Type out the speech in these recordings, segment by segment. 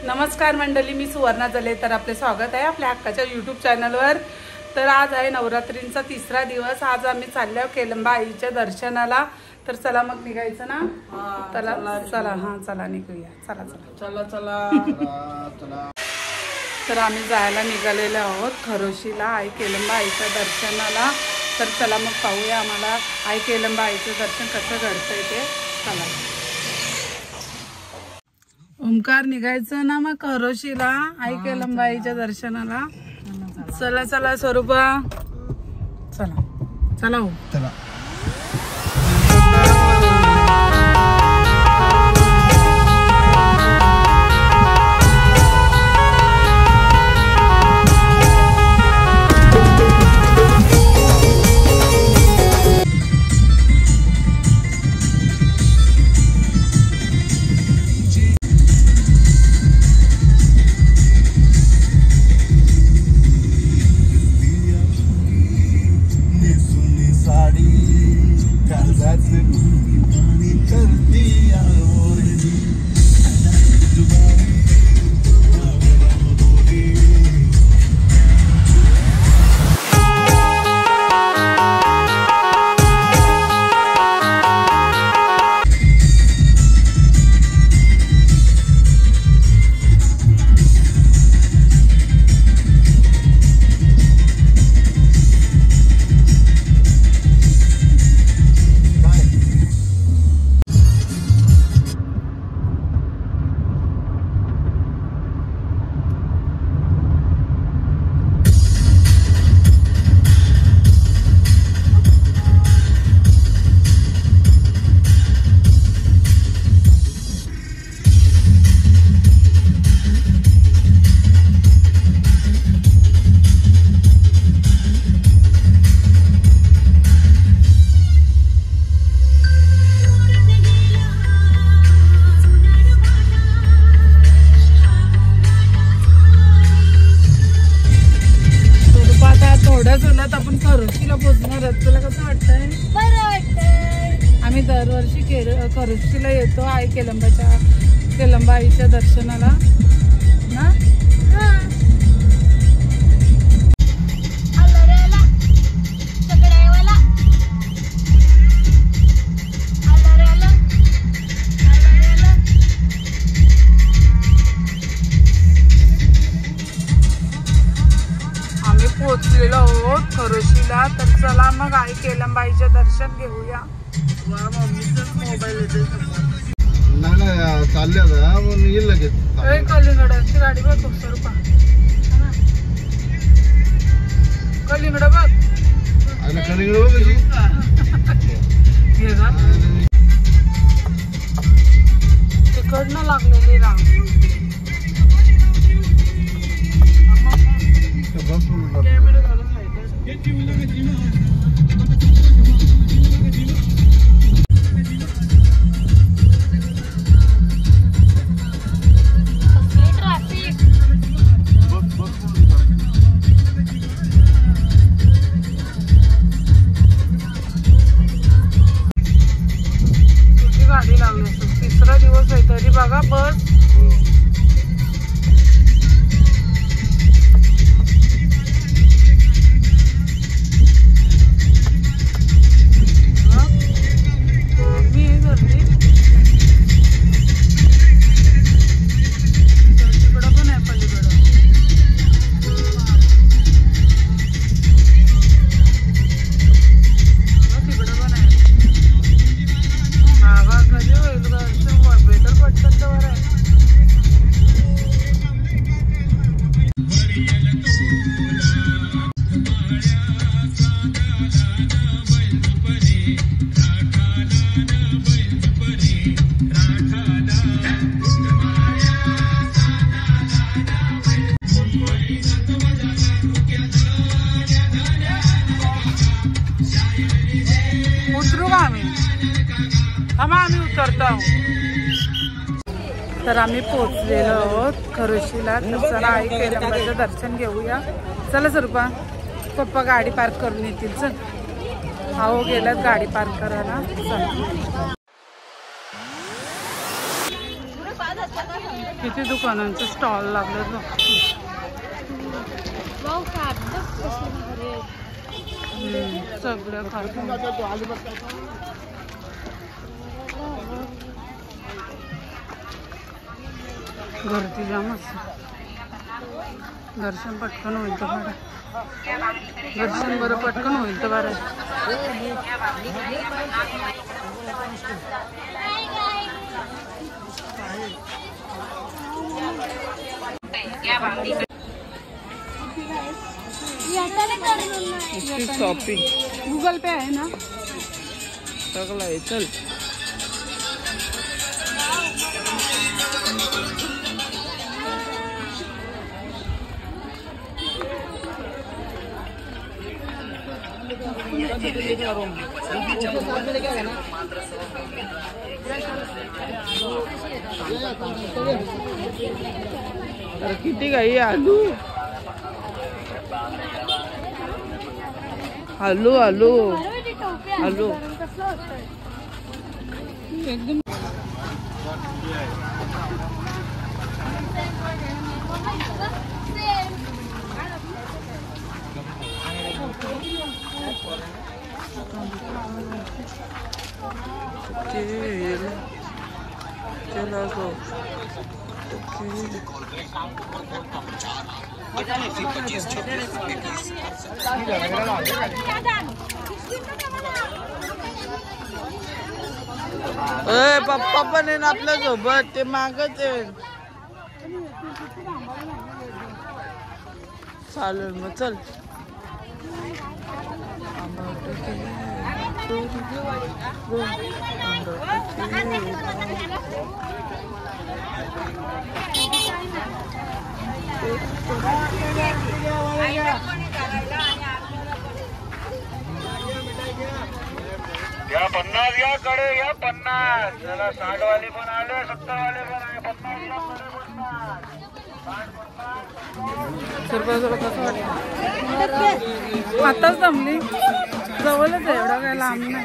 नमस्कार मंडळी, मी सुवर्णा जले. तर आपले स्वागत आहे आपल्या हक्काच्या यूट्यूब चॅनलवर. तर आज आहे नवरात्रींचा तिसरा दिवस. आज आम्ही चाललो केलंबा आईच्या दर्शनाला. तर चला मग निघायचं ना. चला चला हां चला निघूया. चला चला चला चला. तर आम्ही जायला निघालेलो आहोत खरोशीला आई केलंबा आईच्या दर्शनाला. तर चला मग पाहूया आम्हाला आई केलंबा आईचं दर्शन कसं घडतंय ते. चला ओमकार निघायचं ना मग खरोशीला आई केलंबा आईच्या दर्शनाला. चला चला स्वरूपा चला चला हो चला. आपण खरोशीला पोहोचणार. तुला कसं वाटतंय? बरं वाटतंय. आम्ही दरवर्षी खरोशीला येतो आई केलंबा आईच्या दर्शनाला ना. पोहोचलेलो आहोत खरोशीला. तर चला मग आई केलंबा आईचं दर्शन घेऊया. मोबाईल चालले लगेच कलिंगडाची गाडी बघ. स्वरूपा कलिंगड बघ. कलिंगड बघ कशी तिकडनं लागलेली रांग. गाडी लागली. तिसरा दिवस आहे तरी बघा बस. आम्ही उतरतो. तर आम्ही पोहोचलेलो आहोत खरोशीला. तर चला आई केलंबाचं दर्शन घेऊया. चला स्वरूपा. पप्पा गाडी पार्क करून येतील. चल हो गेल्यात गाडी पार्क करायला. चल किती दुकानांचे स्टॉल लागले सगळं खातं गर्दी जामच दर्शन पटकन होईल तर बरं दर्शन बरं पटकन होईल तर बरं शॉपिंग गूगल पे आहे ना सगळं आहे चल किती काही आलू आलू आलू आलू एकदम चला गो पप्पा पण आहे ना आपल्या सोबत ते मागच आहे चालेल मग चल या 50 या कडे या 50 चला 60 वाले पण आले 70 वाले पण आहे 50 या कडे 50 आताच जमली जवळच आहे एवढा काय लांब नाही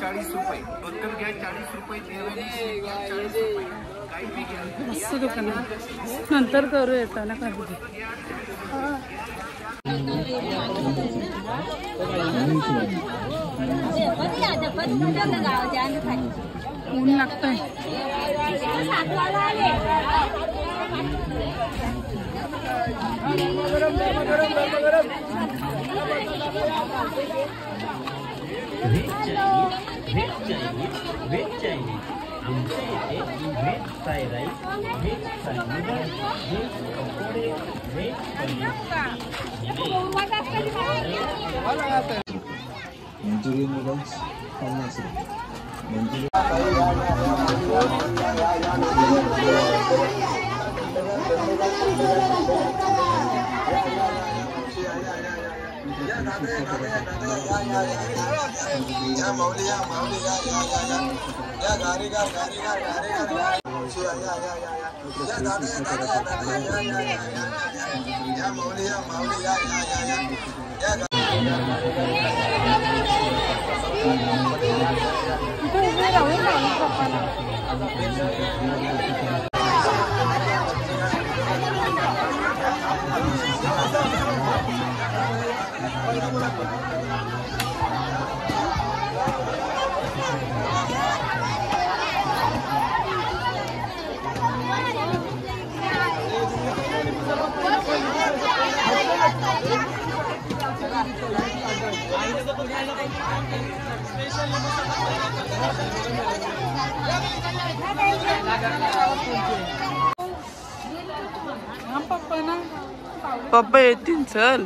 40 रुपये बक्कल घ्या 40 रुपये मस्त दुकान नंतर करू येताना कधी ऊन लागतंय मंचुरियन नूडल्स 50 रुपये पप्पा येतील चल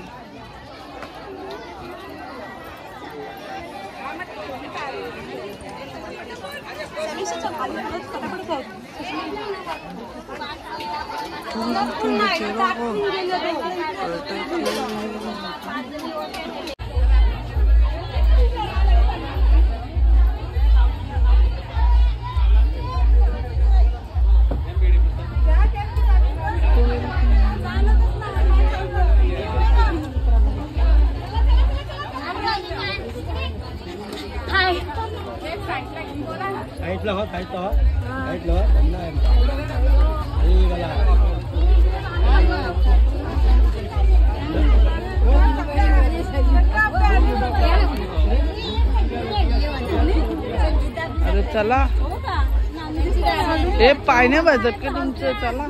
Kahit lahat, अरे चला हे पाय नाही भाजत की तुमचं. चला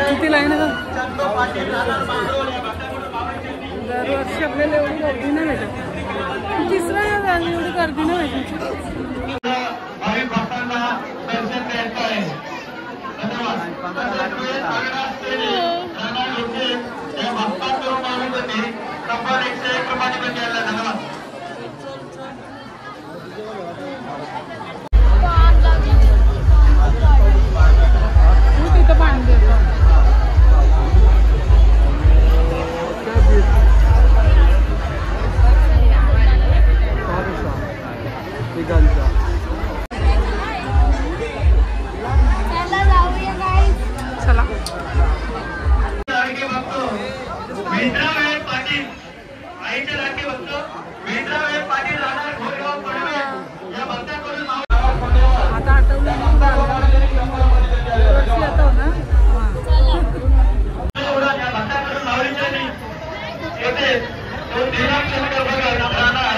किती लाईन आहे दरवर्षी आपल्याला एवढी गर्दी नाही भेटत. तिसरा एवढी गर्दी नाही भेटत. भाविक भक्तांना दर्शन द्यायचं आहे. या भक्तांकडून आम्ही नंबर 101 प्रमाणे द्यायला धन्यवाद. तिथं पाणी देतो. चला पाटील आईचे लाडके भक्त वेंद्राबाई पाटील राहणार घोडेगाव पडवे या भक्तांकडून आता आठवलं येतो ना. या भक्तांकडून माऊलीच्या येते तो दिनांक राहणार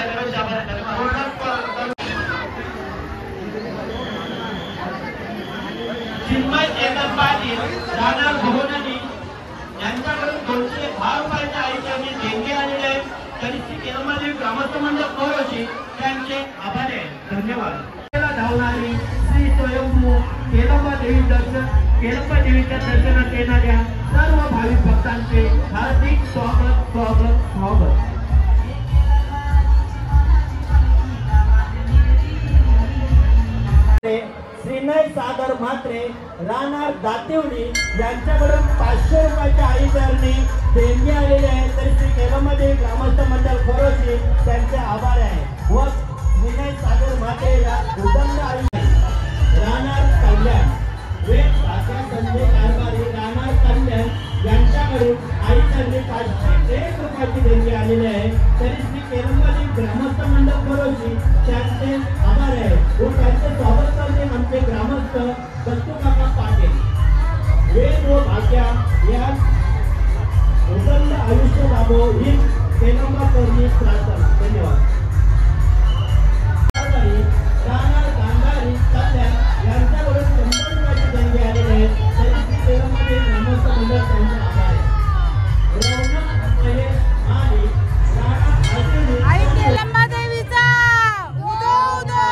चिन्मय चेतन पाटील राहणार भोवनानी यांच्याकडून 210 रुपयाच्या आईच्या देणगी आलेले आहेत. तरी श्री केरमादेवी ग्रामस्थ मंडळ कोरोशी त्यांचे आभार आहे. धन्यवाद. धावणारी श्री स्वयंभू केलंबा देवीच्या दर्शनात येणाऱ्या सर्व भाविक भक्तांचे हार्दिक स्वागत स्वागत स्वागत. श्रीनय सागर म्हात्रे राहणार दातिवली यांच्याकडून 500 रुपयाच्या आईचरणी देणगी आलेली आहे. तरी श्री केलंबादेवी ग्रामस्थ मंडळ खोरोशी त्यांचे आभार आहे. व श्रीनय सागर म्हात्रे या उदंड आई राहणार कल्याण वेद भाषा संजय कारभारी राहणार कल्याण यांच्याकडून आईचरणी 501 रुपयाची देणगी आलेली आहे. तरी श्री केलंबादेवी ग्रामस्थ मंडळ खोरोशी त्यांचे आभार आहे. व त्यांचे स्वागत करते म्हणजे ग्रामस्थ दत्तू काका पाटील. वेद व भाग्या या उदंड आयुष्य लाभो ही केलंबा करणी प्रार्थना. धन्यवाद. राहणार गांधारी कल्याण यांच्याकडून 100 रुपयाची देणगी आलेली आहे. तरी श्री केलंबादेवी ग्रामस्थ मंडळ त्यांचे आभार आहे. रौनक महेश आणि राहणार आई केलंबा देवीचा उदो उदो.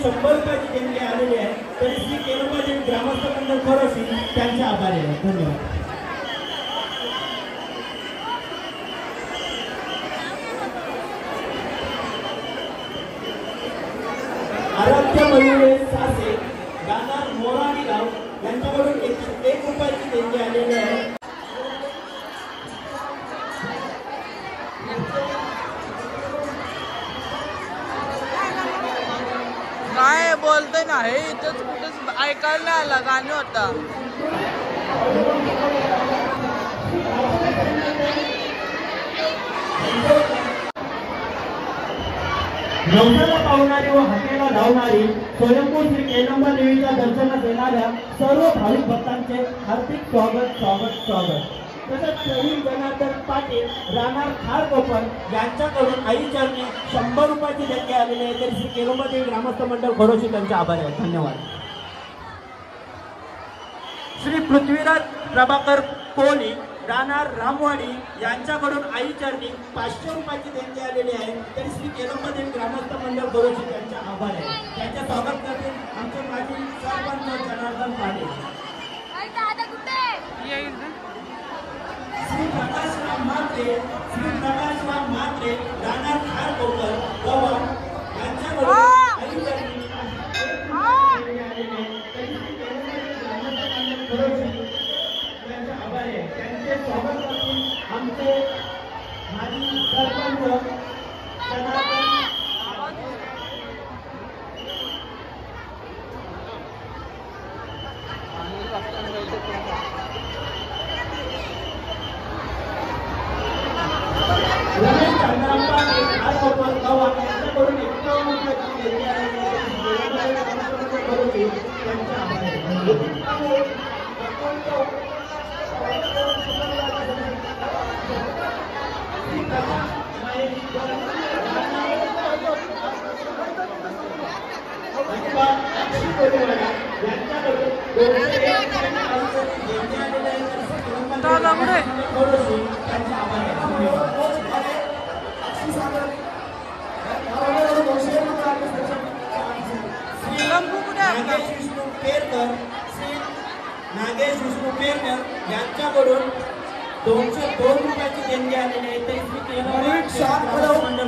100 रुपयाची देणगी आलेली आहे तरी श्री केलंबादेवी ग्रामस्थ मंडळ खरोशी त्यांचे आभारी आहे. धन्यवाद. आराध्य मयुरे सासे राहणार मोराणी गाव यांच्याकडून 101 रुपयाची देणगी आलेली आहे. काय बोलतोय ना हे इथंच कुठेच ऐकायला नाही आला गाणं होता. नवसाला पावणारी व हाकेला धावणारी स्वयंभू श्री केलंबा देवीच्या दर्शनास येणाऱ्या सर्व भाविक भक्तांचे हार्दिक स्वागत स्वागत स्वागत. तसंच प्रवीण जनार्दन पाटील राहणार खार कोकण यांच्याकडून आई चरणी 100 रुपयाची देणगी आलेली आहे तरी श्री केलंबा देवी ग्रामस्थ मंडळ खरोशी त्यांचे आभारी आहेत. धन्यवाद. श्री पृथ्वीराज प्रभाकर कोहली राहणार रामवाडी यांच्याकडून आई चरणी 500 रुपयाची देणगी आलेली आहे तरी श्री केलंबादेवी ग्रामस्थ मंडळ खरोशी त्यांचे आभार आहे. त्यांचे स्वागत करतील आमचे माजी सरपंच जनार्दन पाटील. श्री प्रकाशराव म्हात्रे राहणार खार कोकण गोवा यांच्याकडून आई चरणी 500 रुपयाची देणगी आलेली आहे तरी श्री केलंबादेवी ग्रामस्थ मंडळ खरोशी त्यांचे आभार आहे. त्यांचे स्वागत करतील आमचे माजी सरपंच जनार्दन रमेश चंद्राप्पा खार कोकण गावा यांच्याकडून 51 रुपयाची देणगी आलेली आहे त्यांचे आभार आहे. नागेश विष्णू पेरकर यांच्याकडून 202 रुपयाची देणगी आलेली आहे तरी श्री केलंबा मंडळ.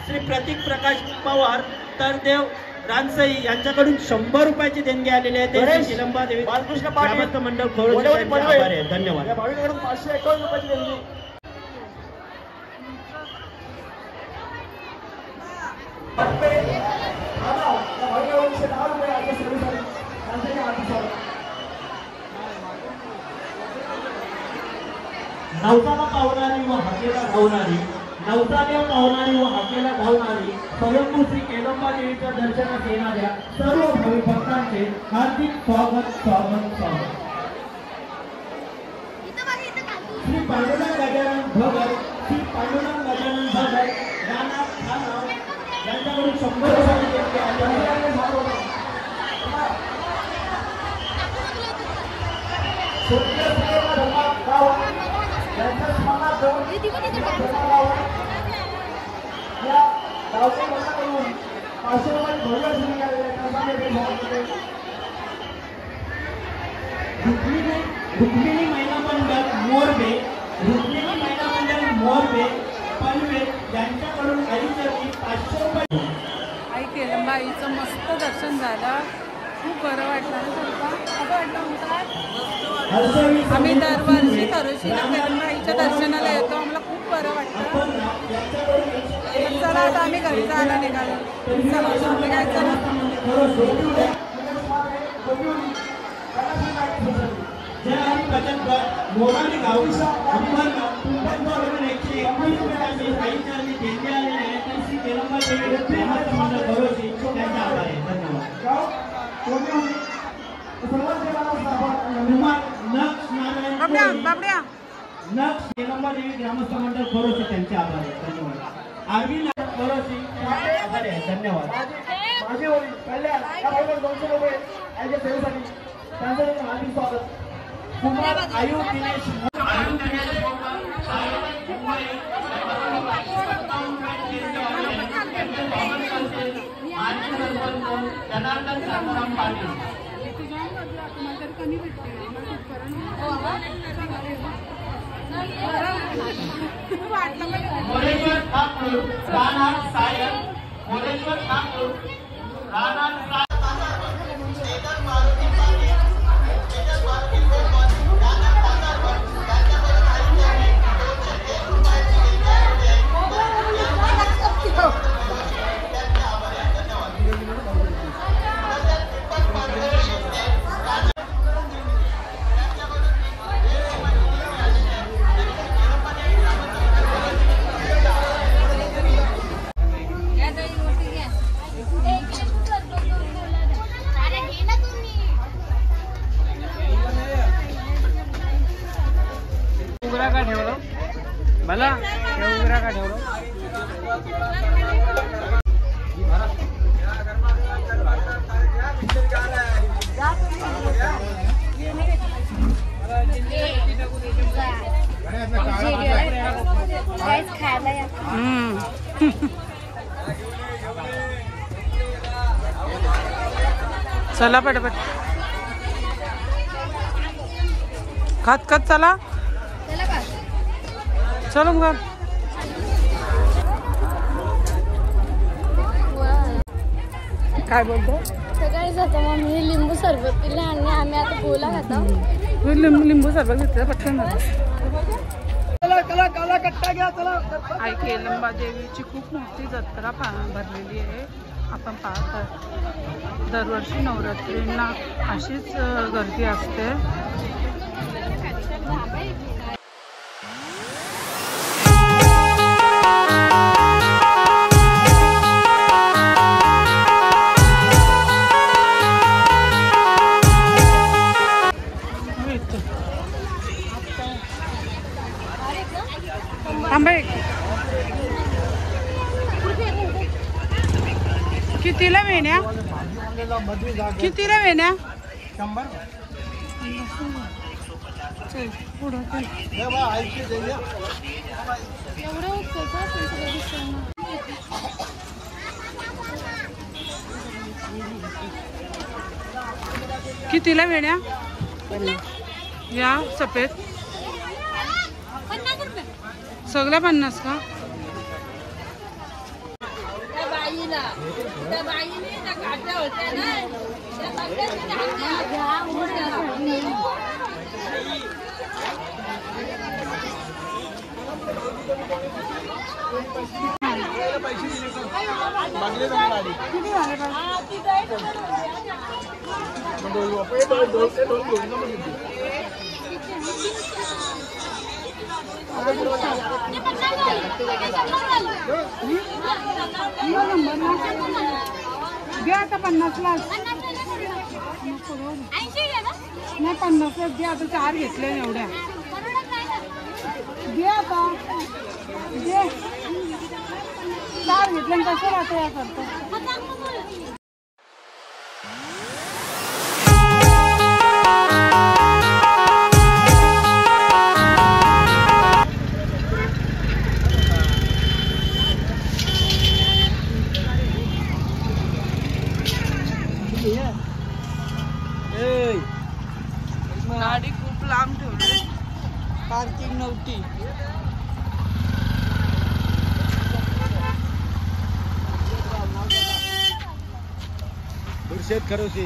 श्री प्रतीक प्रकाश पवार तरदेव रानसई यांच्याकडून 100 रुपयाची देणगी आलेली आहे ते श्री केलंबा देवी ग्रामस्थ मंडळ खरोशी त्यांचे आभार आहे. धन्यवाद. 551 रुपयाची देणगी. नवसाला पावणारी व हाकेला धावणारी नवसाला पावणारी व हाकेला धावणारी स्वयंभू श्री केलंबा देवीच्या दर्शनास येणाऱ्या सर्व भाविक भक्तांचे हार्दिक स्वागत स्वागत स्वागत. श्री पांडुरंग गजानन भगत श्री पांडुरंग गजानन भगत राहणार खानाव यांच्याकडून 100 रुपयाची देणगी आलेली आहे. रुक्मिणी महिला मंडळ मोरबे पनवे यांच्याकडून आई चरणी 500 रुपये. आई केलंबा आईचं मस्त दर्शन झालं. खूप बरं वाटलं ना तुला? आम्ही दरवर्षी खरोशीला केलंबा आईच्या दर्शनाला येतो. आम्हाला खूप बरं वाटतं. चला आता आम्ही घरी जायला निघालो. चला निघायचं ना. मोराणी गाव अंबरगाव 121 रुपयाची आई चरणी देणगी आलेली आहे तरी श्री केलंबा देवी ग्रामस्थ मंडळ खरोशी त्यांचे आभार आहे. धन्यवाद. नक्ष केलंबा देवी ग्रामस्थ मंडळ खरोशी त्यांचे आभार आहे. धन्यवाद. आरवी खरोशी त्यांचे आभार आहे. धन्यवाद. माझे वडील कल्याण या भागात 200 रुपये याच्या सेवेसाठी त्यांचं हार्दिक स्वागत. कुमार आयु दिनेश जनार्दन शांताराम पाटील, मोरेश्वर ठाकूर राहणार सायन, मोरेश्वर ठाकूर राहणार उघडा का ठेवलं मला उघडा का ठेवलं चला पटपट खात खात चला चलो मग काय बोलतो सकाळी जातो मम्मी लिंबू सरबत पिले आणि आम्ही आता गोला खातो लिंबू सरबत घेतलं पटकन आई केलंबा देवीची खूप मोठी जत्रा भरलेली आहे. आपण पाहतो दरवर्षी नवरात्रींना अशीच गर्दी असते. कितीला वेण्या कितीला वेण्या 100 चल पुढं चल. कितीला वेण्या या सफेद सगळ्या 50 का द्या आता 50ला नाही 50ला द्या आता 4 घेतले एवढ्या द्या आता दे 4 घेतले कसं राहतं या करतो. गाडी खूप लांब ठेवली पार्किंग नव्हती. खरोशी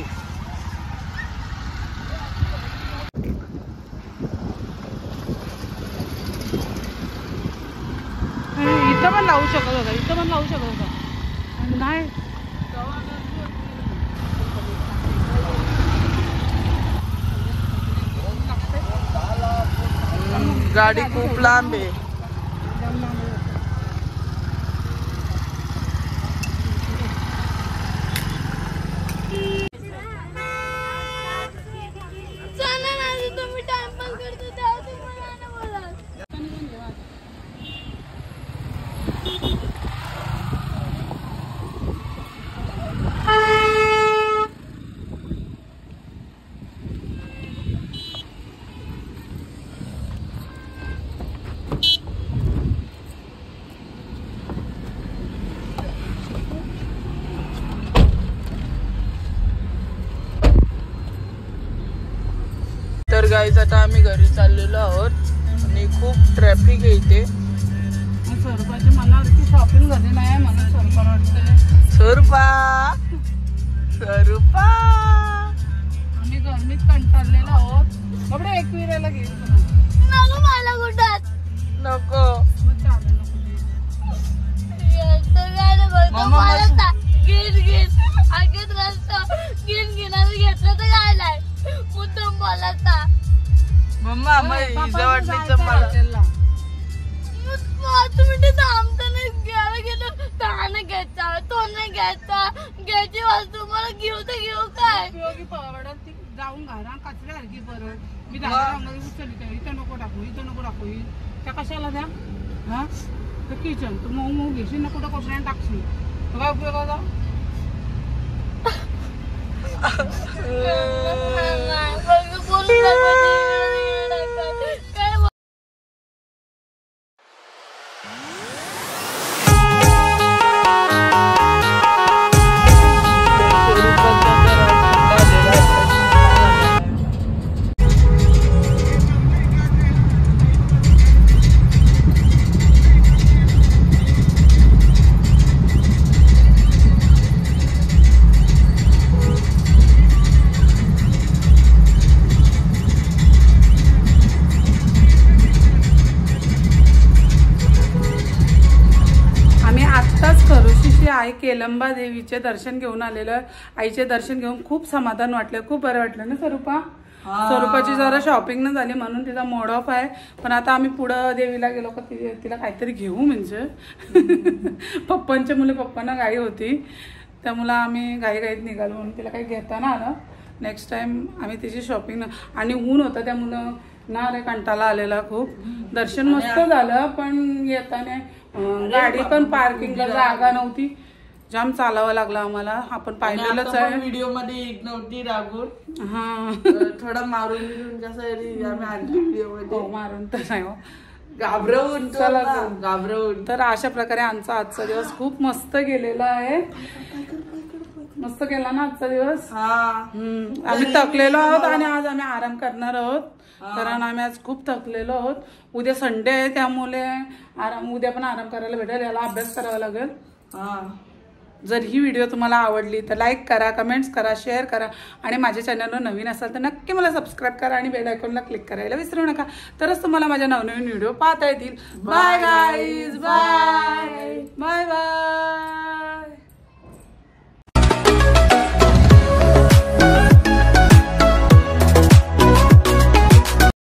इथं पण लावू शकत होता इथं पण लावू शकत होता नाही. गाडी खूप लांब आहे. तुम्ही टाइमपास करतो तेव्हा तुम्हाला नाही बोलत. गाईज आता आम्ही घरी चाललेलो आहोत आणि खूप ट्रॅफिक आहे इथे. स्वरूपाची मनावरती शॉपिंग झाली नाही म्हणून स्वरूपा वाटतं स्वरूपा स्वरूपा आम्ही गरमीत कंटाळलेलो आहोत. कपडे एकविरायला घेईल नको मला कुठं नको मग चालेल नको मम्मा घेतलं तर काय नाही मुद्दाम बोलायचा मम्मा मग हिजा वाटणीचं मला हॉटेलला 5 मिनिटं थांबताना घ्यायला गेलं त्याने घ्यायचा तो नाही घ्यायचा घ्यायची वस्तू मला घेऊ तर घेऊ काय उपयोगी परवडत ती जाऊन घाला कचऱ्यासारखी परत मी दादा उचलली इथं नको टाकू इथं नको टाकू त्या कशाला द्या हा तर किचन तू मऊ मऊ घेशील ना कुठं कपड्याने टाकशील काय उपयोगाचा आई केलंबा देवीचे दर्शन घेऊन आलेलं. आईचे दर्शन घेऊन खूप समाधान वाटलं, खूप बरं वाटलं ना स्वरूपा. स्वरूपाची जरा शॉपिंग न झाली म्हणून तिचा मोड ऑफ आहे. पण आता आम्ही पुढं देवीला गेलो का तिला काहीतरी घेऊ म्हणजे पप्पांच्या मुले पप्पांना गाई होती त्यामुळे आम्ही घाईघाईत निघालो म्हणून तिला काही घेता ना आलं. नेक्स्ट टाइम आम्ही तिची शॉपिंग आणि ऊन होतं त्यामुळं ना रे कंटाळा आलेला खूप. दर्शन मस्त झालं पण येताना गाडी पण पार्किंगला जागा नव्हती, जाम चालावं लागलं आम्हाला. आपण पाहिलेलंच आहे व्हिडिओ मध्ये नव्हती रागून हा थोडा मारून व्हिडिओ मारून तर नाही हो घाबरवून घाबरवून. तर अशा प्रकारे आमचा आजचा दिवस खूप मस्त गेलेला आहे. मस्त गेला ना आजचा दिवस. आम्ही थकलेलो आहोत आणि आज आम्ही आराम करणार आहोत कारण आम्ही आज खूप थकलेलो आहोत. उद्या संडे आहे त्यामुळे उद्या पण आराम करायला भेटेल, याला अभ्यास करावा लागेल. जर ही व्हिडिओ तुम्हाला आवडली तर लाईक करा, कमेंट्स करा, शेअर करा आणि माझ्या चॅनलवर नवीन असाल तर नक्की मला सबस्क्राईब करा आणि बेल आयकॉनला क्लिक करायला विसरू नका. तरच तुम्हाला माझ्या नवनवीन व्हिडिओ पाहता येतील. Bye guys, bye bye bye.